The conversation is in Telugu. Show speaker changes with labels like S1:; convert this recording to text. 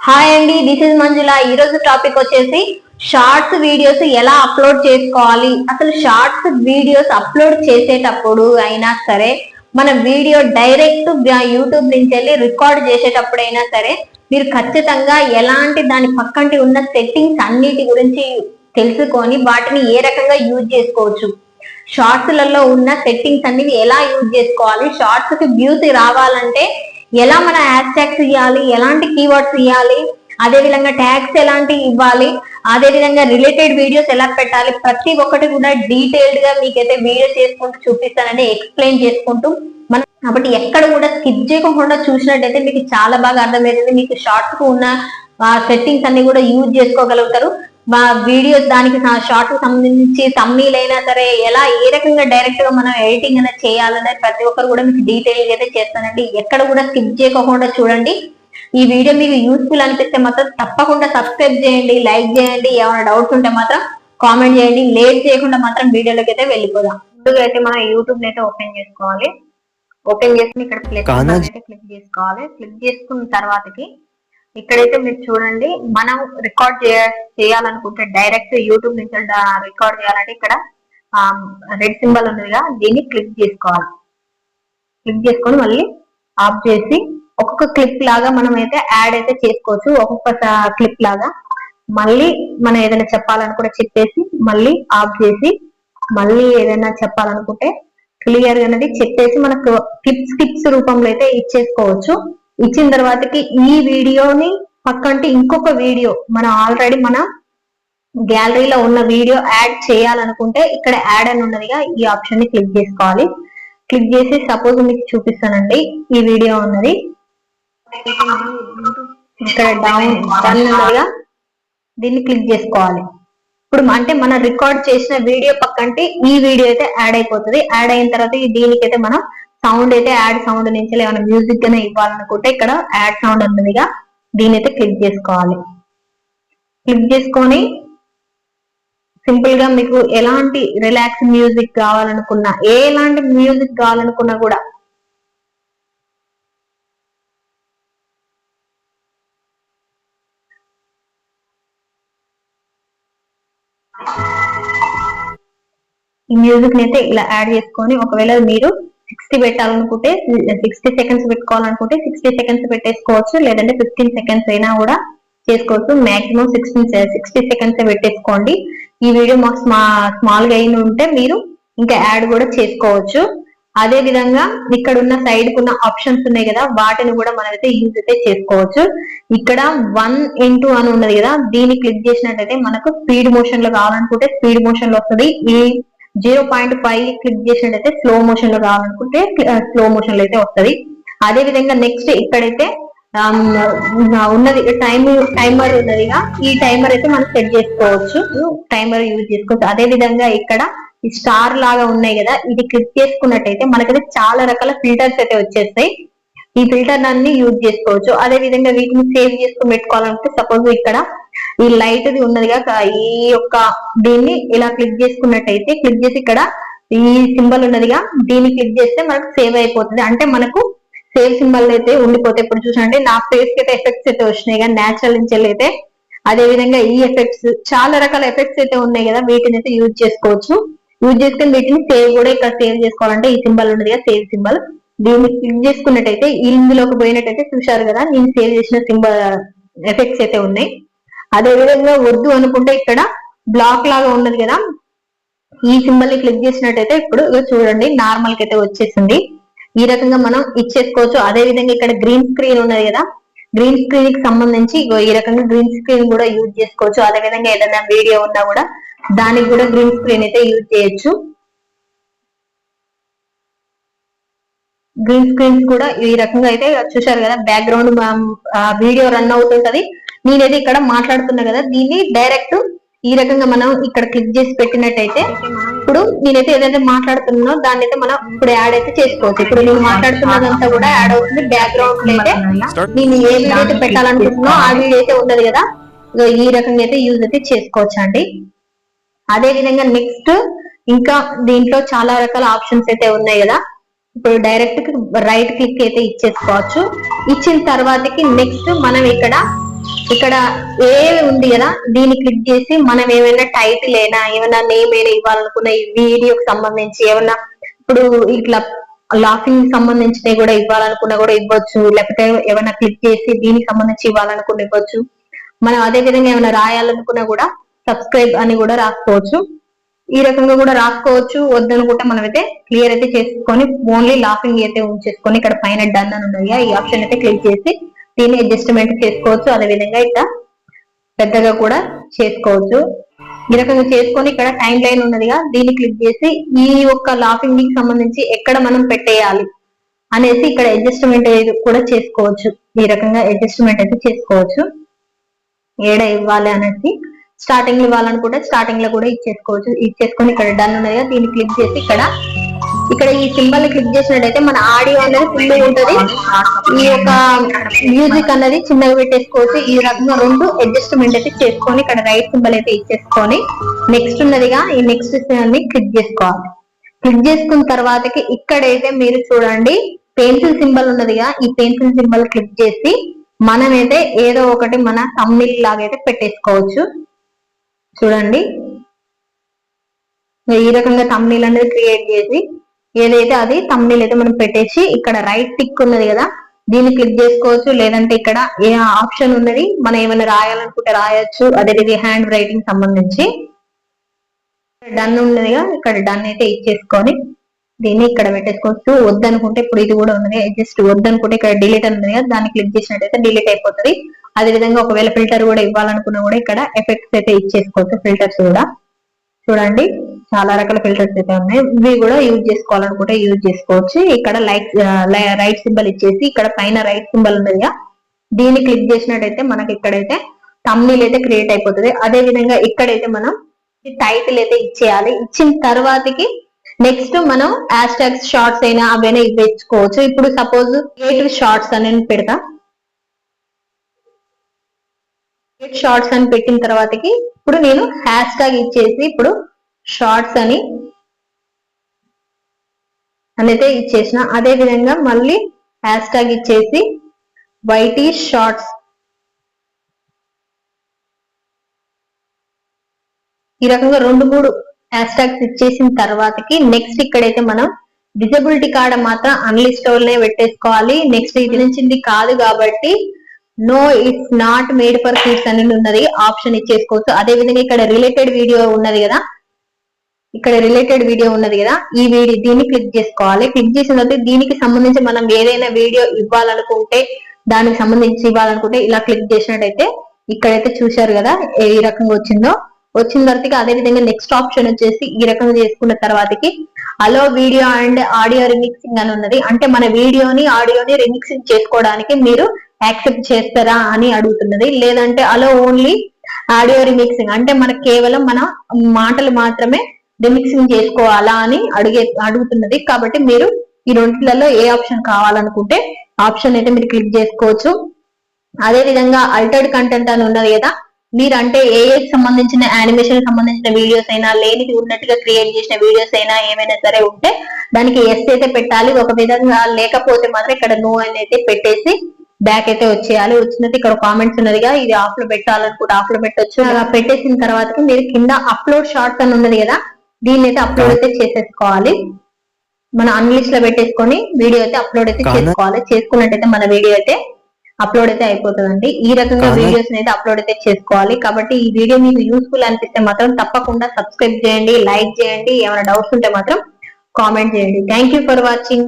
S1: హాయ్ అండి, దిస్ ఇస్ మంజుల. ఈ రోజు టాపిక్ వచ్చేసి షార్ట్స్ వీడియోస్ ఎలా అప్లోడ్ చేసుకోవాలి. అసలు షార్ట్స్ వీడియోస్ అప్లోడ్ చేసేటప్పుడు అయినా సరే, మన వీడియో డైరెక్ట్ యూట్యూబ్ నుంచి వెళ్ళి రికార్డ్ చేసేటప్పుడు అయినా సరే, మీరు ఖచ్చితంగా ఎలాంటి దాని పక్కంటి ఉన్న సెట్టింగ్స్ అన్నిటి గురించి తెలుసుకొని వాటిని ఏ రకంగా యూజ్ చేసుకోవచ్చు, షార్ట్స్లలో ఉన్న సెట్టింగ్స్ అన్ని ఎలా యూజ్ చేసుకోవాలి, షార్ట్స్ కి వ్యూస్ రావాలంటే ఎలా మన హ్యాష్ ట్యాగ్స్ ఇవ్వాలి, ఎలాంటి కీవర్డ్స్ ఇవ్వాలి, అదే విధంగా ట్యాగ్స్ ఎలాంటి ఇవ్వాలి, అదే విధంగా రిలేటెడ్ వీడియోస్ ఎలా పెట్టాలి, ప్రతి ఒక్కటి కూడా డీటెయిల్డ్ గా మీకైతే వీడియో చేసుకుంటూ చూపిస్తానండి, ఎక్స్ప్లెయిన్ చేసుకుంటూ. మనం కాబట్టి ఎక్కడ కూడా స్కిప్ చేయకుండా చూసినట్టయితే మీకు చాలా బాగా అర్థమవుతుంది. మీకు షార్ట్స్ కు ఉన్న సెట్టింగ్స్ అన్ని కూడా యూజ్ చేసుకోగలుగుతారు. మా వీడియోస్ దానికి షార్ట్ కు సంబంధించి తమ్నీల్ అయినా సరే ఎలా ఏ రకంగా డైరెక్ట్ గా మనం ఎడిటింగ్ అనేది చేయాలనేది ప్రతి ఒక్కరు కూడా మీకు డీటెయిల్ అయితే చేస్తానండి. ఎక్కడ కూడా స్కిప్ చేయకుండా చూడండి. ఈ వీడియో మీకు యూస్ఫుల్ అనిపిస్తే మాత్రం తప్పకుండా సబ్స్క్రైబ్ చేయండి, లైక్ చేయండి. ఏమైనా డౌట్స్ ఉంటే మాత్రం కామెంట్ చేయండి. లేట్ చేయకుండా మాత్రం వీడియోలోకి అయితే వెళ్ళిపోదాం. ముందుగా అయితే మనం యూట్యూబ్ అయితే ఓపెన్ చేసుకోవాలి. ఓపెన్ చేసుకుని ఇక్కడ ప్లస్ అయితే క్లిక్ చేసుకోవాలి. క్లిక్ చేసుకున్న తర్వాతకి ఇక్కడైతే మీరు చూడండి, మనం రికార్డ్ చేయాలనుకుంటే డైరెక్ట్ యూట్యూబ్ నుంచి రికార్డ్ చేయాలంటే ఇక్కడ రెడ్ సింబల్ ఉన్నదిగా, దీన్ని క్లిక్ చేసుకోవాలి. క్లిక్ చేసుకొని మళ్ళీ ఆఫ్ చేసి ఒక్కొక్క క్లిప్ లాగా మనం అయితే యాడ్ అయితే చేసుకోవచ్చు. ఒక్కొక్క క్లిప్ లాగా మళ్ళీ మనం ఏదైనా చెప్పాలనుకుంటే చెప్పేసి మళ్ళీ ఆఫ్ చేసి మళ్ళీ ఏదైనా చెప్పాలనుకుంటే క్లియర్ అనేది చెప్పేసి మనకు క్లిప్స్ రూపంలో అయితే ఇచ్చేసుకోవచ్చు. ఇచ్చిన తర్వాతకి ఈ వీడియోని పక్కంటే ఇంకొక వీడియో మనం ఆల్రెడీ మన గ్యాలరీలో ఉన్న వీడియో యాడ్ చేయాలనుకుంటే ఇక్కడ యాడ్ అని ఉన్నదిగా, ఈ ఆప్షన్ ని క్లిక్ చేసుకోవాలి. క్లిక్ చేసి సపోజ్ మీకు చూపిస్తానండి, ఈ వీడియో ఉన్నది ఇక్కడ డౌన్ ఉన్నదిగా, దీన్ని క్లిక్ చేసుకోవాలి. ఇప్పుడు అంటే మనం రికార్డ్ చేసిన వీడియో పక్కంటే ఈ వీడియో అయితే యాడ్ అయిపోతుంది. యాడ్ అయిన తర్వాత దీనికైతే మనం సౌండ్ అయితే యాడ్ సౌండ్ నుంచి ఏమైనా మ్యూజిక్ గానే ఇవ్వాలనుకుంటే ఇక్కడ యాడ్ సౌండ్ ఉన్నదిగా, దీని అయితే క్లిక్ చేసుకోవాలి. క్లిక్ చేసుకొని సింపుల్ గా మీకు ఎలాంటి రిలాక్స్ మ్యూజిక్ కావాలనుకున్నా, ఎలాంటి మ్యూజిక్ కావాలనుకున్నా కూడా ఈ మ్యూజిక్ ని అయితే ఇలా యాడ్ చేసుకొని, ఒకవేళ మీరు 60 పెట్టాలనుకుంటే 60 సెకండ్స్ పెట్టుకోవాలనుకుంటే 60 సెకండ్స్ పెట్టేసుకోవచ్చు, లేదంటే 15 సెకండ్స్ అయినా కూడా చేసుకోవచ్చు. మాక్సిమం 60 సెకండ్స్ పెట్టేసుకోండి. ఈ వీడియో మాకు స్మాల్ గా అయిన ఉంటే మీరు ఇంకా యాడ్ కూడా చేసుకోవచ్చు. అదే విధంగా ఇక్కడ ఉన్న సైడ్ కున్న ఆప్షన్స్ ఉన్నాయి కదా, వాటిని కూడా మనం అయితే యూజ్ అయితే చేసుకోవచ్చు. ఇక్కడ 1:2 అని ఉన్నది కదా, దీన్ని క్లిక్ చేసినట్టయితే మనకు స్పీడ్ మోషన్ లో కావాలనుకుంటే స్పీడ్ మోషన్ లో వస్తుంది. ఈ 0.5 క్లిక్ చేసినట్టయితే స్లో మోషన్ లో కావాలనుకుంటే స్లో మోషన్ లో అయితే వస్తుంది. అదే విధంగా నెక్స్ట్ ఇక్కడైతే ఉన్నది టైమర్ ఉన్నదిగా, ఈ టైమర్ అయితే మనం సెట్ చేసుకోవచ్చు, టైమర్ యూజ్ చేసుకోవచ్చు. అదే విధంగా ఇక్కడ ఈ స్టార్ లాగా ఉన్నాయి కదా, ఇది క్లిక్ చేసుకున్నట్టయితే మనకైతే చాలా రకాల ఫిల్టర్స్ అయితే వచ్చేస్తాయి. ఈ ఫిల్టర్ అన్ని యూజ్ చేసుకోవచ్చు. అదే విధంగా వీటిని సేవ్ చేసుకుని పెట్టుకోవాలంటే సపోజ్ ఇక్కడ ఈ లైట్ ది ఉన్నదిగా, ఈ యొక్క దీన్ని ఇలా క్లిక్ చేసుకున్నట్టయితే క్లిక్ చేసి ఇక్కడ ఈ సింబల్ ఉన్నదిగా, దీన్ని క్లిక్ చేస్తే మనకు సేవ్ అయిపోతుంది. అంటే మనకు సేవ్ సింబల్ అయితే ఉండిపోతాయి. ఇప్పుడు చూసానంటే నా ఫేస్ కి అయితే ఎఫెక్ట్స్ అయితే వచ్చినాయి కదా, నేచురల్ నుంచి అయితే. అదే విధంగా ఈ ఎఫెక్ట్స్ చాలా రకాల ఎఫెక్ట్స్ అయితే ఉన్నాయి కదా, వీటిని అయితే యూజ్ చేసుకోవచ్చు. యూజ్ చేసుకుని వీటిని సేవ్ కూడా ఇక్కడ సేవ్ చేసుకోవాలంటే ఈ సింబల్ ఉన్నది కదా, సేవ్ సింబల్, దీన్ని క్లిక్ చేసుకున్నట్టయితే ఇందులోకి పోయినట్టయితే చూశారు కదా, నేను సేవ్ చేసిన సింబల్ ఎఫెక్ట్స్ అయితే ఉన్నాయి. అదే విధంగా వద్దు అనుకుంటే ఇక్కడ బ్లాక్ లాగా ఉన్నది కదా, ఈ సింబల్ ని క్లిక్ చేసినట్టయితే ఇప్పుడు చూడండి నార్మల్ కి అయితే వచ్చేసింది. ఈ రకంగా మనం ఇచ్చేసుకోవచ్చు. అదే విధంగా ఇక్కడ గ్రీన్ స్క్రీన్ ఉన్నది కదా, గ్రీన్ స్క్రీన్ కి సంబంధించి ఈ రకంగా గ్రీన్ స్క్రీన్ కూడా యూజ్ చేసుకోవచ్చు. అదే విధంగా ఏదైనా వీడియో ఉన్నా కూడా దానికి కూడా గ్రీన్ స్క్రీన్ అయితే యూజ్ చేయొచ్చు. గ్రీన్ స్క్రీన్స్ కూడా ఈ రకంగా అయితే చూశారు కదా, బ్యాక్గ్రౌండ్ వీడియో రన్ అవుతుంటది, నేనైతే ఇక్కడ మాట్లాడుతున్నా కదా, దీన్ని డైరెక్ట్ ఈ రకంగా మనం ఇక్కడ క్లిక్ చేసి పెట్టినట్టయితే ఇప్పుడు నేనైతే ఏదైతే మాట్లాడుతున్నానో దాన్ని అయితే మనం ఇప్పుడు యాడ్ అయితే చేసుకోవచ్చు. ఇప్పుడు నేను మాట్లాడుతున్నదంతా కూడా యాడ్ అవుతుంది. బ్యాక్గ్రౌండ్ అయితే నేను ఏ వీడియో అయితే పెట్టాలనుకుంటున్నానో ఆ వీడియో అయితే ఉండదు కదా, ఈ రకంగా అయితే యూజ్ అయితే చేసుకోవచ్చు అండి. అదే విధంగా నెక్స్ట్ ఇంకా దీంట్లో చాలా రకాల ఆప్షన్స్ అయితే ఉన్నాయి కదా, ఇప్పుడు డైరెక్ట్ రైట్ క్లిక్ అయితే ఇచ్చేసుకోవచ్చు. ఇచ్చిన తర్వాతకి నెక్స్ట్ మనం ఇక్కడ ఇక్కడ ఏ ఉంది కదా, దీన్ని క్లిక్ చేసి మనం ఏమైనా టైటిల్ అయినా ఏమైనా నేమ్ అయినా ఇవ్వాలనుకున్న ఈ వీడియోకి సంబంధించి ఏమైనా ఇప్పుడు ఇట్లా లాఫింగ్ సంబంధించినవి కూడా ఇవ్వాలనుకున్నా కూడా ఇవ్వచ్చు, లేకపోతే ఏమైనా క్లిక్ చేసి దీనికి సంబంధించి ఇవ్వాలనుకున్న ఇవ్వచ్చు. మనం అదే విధంగా ఏమైనా రాయాలనుకున్నా కూడా సబ్స్క్రైబ్ అని కూడా రాసుకోవచ్చు. ఈ రకంగా కూడా రాసుకోవచ్చు. వద్దనుకుంటే మనం అయితే క్లియర్ అయితే చేసుకొని ఓన్లీ లాఫింగ్ అయితే ఉంచేసుకొని ఇక్కడ పైన డన్ అని ఉన్నది, ఈ ఆప్షన్ అయితే క్లిక్ చేసి దీన్ని అడ్జస్ట్మెంట్ చేసుకోవచ్చు. అదే విధంగా ఇక్కడ పెద్దగా కూడా చేసుకోవచ్చు. ఈ రకంగా చేసుకొని ఇక్కడ టైం లైన్ ఉన్నదిగా, దీన్ని క్లిక్ చేసి ఈ యొక్క లాఫింగ్ కి సంబంధించి ఎక్కడ మనం పెట్టేయాలి అనేసి ఇక్కడ అడ్జస్ట్మెంట్ కూడా చేసుకోవచ్చు. ఈ రకంగా అడ్జస్ట్మెంట్ అయితే చేసుకోవచ్చు. ఏడ ఇవ్వాలి అనేసి స్టార్టింగ్ లో ఇవ్వాలనుకుంటే స్టార్టింగ్ లో కూడా ఇచ్చేసుకోవచ్చు. ఇచ్చేసుకొని ఇక్కడ డన్ ఉన్నదిగా, దీన్ని క్లిక్ చేసి ఇక్కడ ఈ సింబల్ ని క్లిక్ చేసినట్టయితే మన ఆడియో అనేది ఫుల్ ఉంటది, ఈ యొక్క మ్యూజిక్ అనేది చిన్నగా పెట్టేసుకోవచ్చు. ఈ రకంగా రెండు అడ్జస్ట్మెంట్ అయితే చేసుకొని ఇక్కడ రైట్ సింబల్ అయితే ఇచ్చేసుకొని నెక్స్ట్ ఉన్నదిగా ఈ నెక్స్ట్ ని క్లిక్ చేసుకోవాలి. క్లిక్ చేసుకున్న తర్వాతకి ఇక్కడైతే మీరు చూడండి పెన్సిల్ సింబల్ ఉన్నదిగా, ఈ పెన్సిల్ సింబల్ క్లిక్ చేసి మనమైతే ఏదో ఒకటి మన థంబ్నెయిల్ లాగా అయితే పెట్టేసుకోవచ్చు. చూడండి ఈ రకంగా థంబ్నెయిల్ అనేది క్రియేట్ చేసి ఏదైతే అది థంబ్నెయిల్ అయితే మనం పెట్టేసి ఇక్కడ రైట్ టిక్ ఉన్నది కదా, దీన్ని క్లిక్ చేసుకోవచ్చు. లేదంటే ఇక్కడ ఏ ఆప్షన్ ఉన్నది మనం ఏమైనా రాయాలనుకుంటే రాయొచ్చు. అదే హ్యాండ్ రైటింగ్ సంబంధించి డన్ ఉన్నదిగా, ఇక్కడ డన్ అయితే ఇచ్చేసుకొని దీన్ని ఇక్కడ పెట్టేసుకోవచ్చు. వద్దనుకుంటే ఇప్పుడు ఇది కూడా ఉన్నది, జస్ట్ వద్దనుకుంటే ఇక్కడ డిలీట్ ఉన్నది కదా, దాన్ని క్లిక్ చేసినట్టయితే డిలీట్ అయిపోతుంది. అదే విధంగా ఒకవేళ ఫిల్టర్ కూడా ఇవ్వాలనుకున్నా కూడా ఇక్కడ ఎఫెక్ట్స్ అయితే ఇచ్చేసుకోవచ్చు. ఫిల్టర్స్ కూడా చూడండి చాలా రకాల ఫిల్టర్స్ అయితే ఉన్నాయి, ఇవి కూడా యూజ్ చేసుకోవాలనుకుంటే యూజ్ చేసుకోవచ్చు. ఇక్కడ రైట్ సింబల్ ఇచ్చేసి ఇక్కడ పైన రైట్ సింబల్ ఉన్నదిగా, దీన్ని క్లిక్ చేసినట్టయితే మనకి ఇక్కడైతే థంబ్నెయిల్ అయితే క్రియేట్ అయిపోతుంది. అదే విధంగా ఇక్కడైతే మనం టైటిల్ అయితే ఇచ్చేయాలి. ఇచ్చిన తర్వాతకి నెక్స్ట్ మనం హ్యాష్ ట్యాగ్స్ షార్ట్స్ అయినా అవైనా ఇచ్చుకోవచ్చు. ఇప్పుడు సపోజ్ క్రియేటివ్ షార్ట్స్ అని పెడతా, షార్ట్స్ అని పెట్టిన తర్వాతకి ఇప్పుడు నేను హ్యాష్ ట్యాగ్ ఇచ్చేసి ఇప్పుడు షార్ట్స్ అని అయితే ఇచ్చేసిన. అదే విధంగా మళ్ళీ హ్యాష్ ట్యాగ్ ఇచ్చేసి వైటీ షార్ట్స్, ఈ రకంగా 2-3 హ్యాష్ ట్యాగ్స్ ఇచ్చేసిన తర్వాతకి నెక్స్ట్ ఇక్కడైతే మనం విజిబిలిటీ కార్డ్ మాత్రం అన్లిస్ట్ నే పెట్టేసుకోవాలి. నెక్స్ట్ ఇది నుంచి కాదు కాబట్టి no it's not made for kids అని ఉన్నది, ఆప్షన్ ఇచ్చేసుకోవచ్చు. అదే విధంగా ఇక్కడ రిలేటెడ్ వీడియో ఉన్నది కదా, ఇక్కడ రిలేటెడ్ వీడియో ఉన్నది కదా, ఈ వీడియో దీన్ని క్లిక్ చేసుకోవాలి. క్లిక్ చేసిన తర్వాత దీనికి సంబంధించి మనం ఏదైనా వీడియో ఇవ్వాలనుకుంటే దానికి సంబంధించి ఇవ్వాలనుకుంటే ఇలా క్లిక్ చేసినట్టయితే ఇక్కడైతే చూశారు కదా ఏ రకంగా వచ్చిన తర్వాత అదే విధంగా నెక్స్ట్ ఆప్షన్ వచ్చేసి ఈ రకంగా చేసుకున్న తర్వాతకి అలో వీడియో అండ్ ఆడియో రిమిక్సింగ్ అని ఉన్నది. అంటే మన వీడియోని ఆడియోని రిమిక్సింగ్ చేసుకోవడానికి మీరు యాక్సెప్ట్ చేస్తారా అని అడుగుతున్నది. లేదంటే అలో ఓన్లీ ఆడియో రిమిక్సింగ్ అంటే మనకు కేవలం మన మాటలు మాత్రమే రిమిక్సింగ్ చేసుకోవాలా అని అడుగుతున్నది. కాబట్టి మీరు ఈ రెండిట్లలో ఏ ఆప్షన్ కావాలనుకుంటే ఆప్షన్ అయితే మీరు క్లిక్ చేసుకోవచ్చు. అదే విధంగా అల్టర్డ్ కంటెంట్ అని ఉన్నది కదా, మీరు అంటే ఏఐకి సంబంధించిన యానిమేషన్ సంబంధించిన వీడియోస్ అయినా లేనిది ఉన్నట్టుగా క్రియేట్ చేసిన వీడియోస్ అయినా ఏమైనా సరే ఉంటే దానికి ఎస్ అయితే పెట్టాలి. ఒక విధంగా లేకపోతే మాత్రం ఇక్కడ నో అని అయితే పెట్టేసి బ్యాక్ అయితే వచ్చేయాలి. వచ్చినట్టు ఇక్కడ కామెంట్స్ ఉన్నదిగా, ఇది ఆఫ్ లో పెట్టాలనుకుంటే ఆఫ్ లో పెట్టొచ్చు. అలా పెట్టేసిన తర్వాత మీరు కింద అప్లోడ్ షార్ట్స్ అని ఉన్నది కదా, దీన్ని అయితే అప్లోడ్ అయితే చేసేసుకోవాలి. మన అన్లిస్ట్ లో పెట్టేసుకొని వీడియో అయితే అప్లోడ్ అయితే చేసుకోవాలి. చేసుకున్నట్టయితే మన వీడియో అయితే అప్లోడ్ అయితే అయిపోతుందండి. ఈ రకంగా వీడియోస్ అయితే అప్లోడ్ అయితే చేసుకోవాలి. కాబట్టి ఈ వీడియో మీకు యూస్ఫుల్ అనిపిస్తే మాత్రం తప్పకుండా సబ్స్క్రైబ్ చేయండి, లైక్ చేయండి. ఏమైనా డౌట్స్ ఉంటే మాత్రం కామెంట్ చేయండి. Thank you for watching.